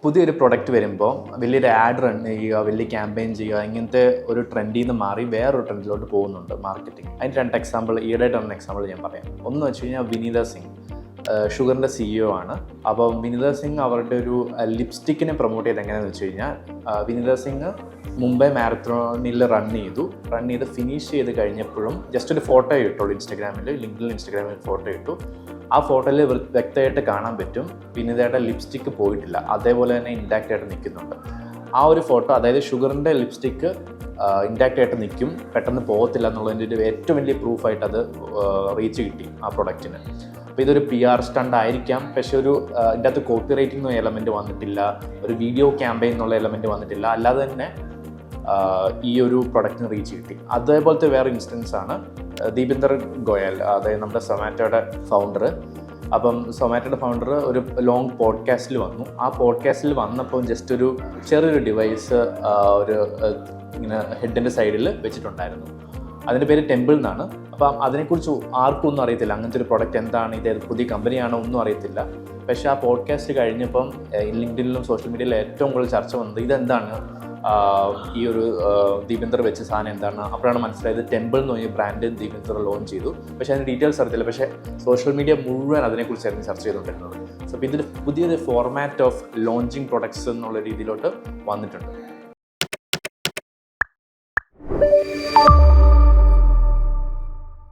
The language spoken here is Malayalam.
പുതിയൊരു പ്രൊഡക്റ്റ് വരുമ്പോൾ വലിയൊരു ആഡ് റൺ ചെയ്യുക, വലിയ ക്യാമ്പയിൻ ചെയ്യുക, ഇങ്ങനത്തെ ഒരു ട്രെൻഡിൽ നിന്ന് മാറി വേറൊരു ട്രെൻഡിലോട്ട് പോകുന്നുണ്ട് മാർക്കറ്റിംഗ്. അതിന് 2 എക്സാമ്പിൾ, ഈയിടെയായിട്ടൊന്ന് എക്സാമ്പിൾ ഞാൻ പറയാം. ഒന്ന് വെച്ച് കഴിഞ്ഞാൽ വിനീത സിംഗ്, ഷുഗറിൻ്റെ CEO ആണ്. അപ്പോൾ വിനീത സിംഗ് അവരുടെ ഒരു ലിപ്സ്റ്റിക്കിനെ പ്രൊമോട്ട് ചെയ്ത് എങ്ങനെയാണെന്ന് വെച്ച് കഴിഞ്ഞാൽ, വിനീത സിംഗ് മുംബൈ മാരത്തോണിൽ റൺ ചെയ്ത് ഫിനിഷ് ചെയ്ത് കഴിഞ്ഞപ്പോഴും ജസ്റ്റ് ഒരു ഫോട്ടോ ഇട്ടുള്ളൂ ഇൻസ്റ്റാഗ്രാമിൽ, ഇൻസ്റ്റാഗ്രാമിൽ ഫോട്ടോ ഇട്ടു. ആ ഫോട്ടോയിൽ വ്യക്തമായിട്ട് കാണാൻ പറ്റും വിനീതയുടെ ലിപ്സ്റ്റിക്ക് പോയിട്ടില്ല, അതേപോലെ തന്നെ ഇൻടാക്റ്റ് ആയിട്ട് നിൽക്കുന്നുണ്ട്. ആ ഒരു ഫോട്ടോ, അതായത് ഷുഗറിൻ്റെ ലിപ്സ്റ്റിക്ക് ഇൻടാക്റ്റ് ആയിട്ട് നിൽക്കും, പെട്ടെന്ന് പോകത്തില്ല എന്നുള്ളതിൻ്റെ ഒരു ഏറ്റവും വലിയ പ്രൂഫായിട്ട് അത് റീച്ച് കിട്ടി ആ പ്രൊഡക്റ്റിന്. അപ്പോൾ ഇതൊരു PR സ്റ്റണ്ട് ആയിരിക്കാം, പക്ഷേ ഒരു ഇതിൻ്റെ അകത്ത് കോപ്പി റൈറ്റിംഗ് എന്ന എലമെൻറ്റ് വന്നിട്ടില്ല, ഒരു വീഡിയോ ക്യാമ്പയിൻ എന്നുള്ള എലമെൻറ്റ് വന്നിട്ടില്ല, അല്ലാതെ തന്നെ ഈ ഒരു പ്രൊഡക്റ്റിന് റീച്ച് കിട്ടി. അതേപോലത്തെ വേറെ ഇൻസ്റ്റൻസ് ആണ് ദീപിന്ദർ ഗോയൽ, അതായത് നമ്മുടെ സൊമാറ്റോയുടെ ഫൗണ്ടർ. അപ്പം സൊമാറ്റോയുടെ ഫൗണ്ടർ ഒരു ലോങ് പോഡ്കാസ്റ്റിൽ വന്നു. ആ പോഡ്കാസ്റ്റിൽ വന്നപ്പോൾ ജസ്റ്റ് ഒരു ചെറിയൊരു ഡിവൈസ് ഒരു ഇങ്ങനെ ഹെഡിൻ്റെ സൈഡിൽ വെച്ചിട്ടുണ്ടായിരുന്നു. അതിൻ്റെ പേര് ടെമ്പിൾ എന്നാണ്. അപ്പം അതിനെക്കുറിച്ച് ആർക്കും ഒന്നും അറിയത്തില്ല, അങ്ങനത്തെ ഒരു പ്രൊഡക്റ്റ് എന്താണ്, ഇത് പുതിയ കമ്പനിയാണോ ഒന്നും അറിയത്തില്ല. പക്ഷേ ആ പോഡ്കാസ്റ്റ് കഴിഞ്ഞപ്പം ലിങ്ക്ഡിനിലും സോഷ്യൽ മീഡിയയിലും ഏറ്റവും കൂടുതൽ ചർച്ച വന്നത് ഇതെന്താണ്, ഈ ഒരു ദീപിന്ദർ വെച്ച സാധനം എന്താണ്. അപ്പോഴാണ് മനസ്സിലായത് ടെമ്പിൾ എന്ന് പറഞ്ഞ ബ്രാൻഡ് ദീപിന്ദർ ലോഞ്ച് ചെയ്തു. പക്ഷേ അതിന് ഡീറ്റെയിൽസ് അറിയത്തില്ല, പക്ഷേ സോഷ്യൽ മീഡിയ മുഴുവൻ അതിനെക്കുറിച്ചായിരുന്നു ചർച്ച ചെയ്തുകൊണ്ടിരുന്നത്. സോ അപ്പോൾ ഇതൊരു പുതിയൊരു ഫോർമാറ്റ് ഓഫ് ലോഞ്ചിങ് പ്രൊഡക്ട്സ് എന്നുള്ള രീതിയിലോട്ട് വന്നിട്ടുണ്ട്.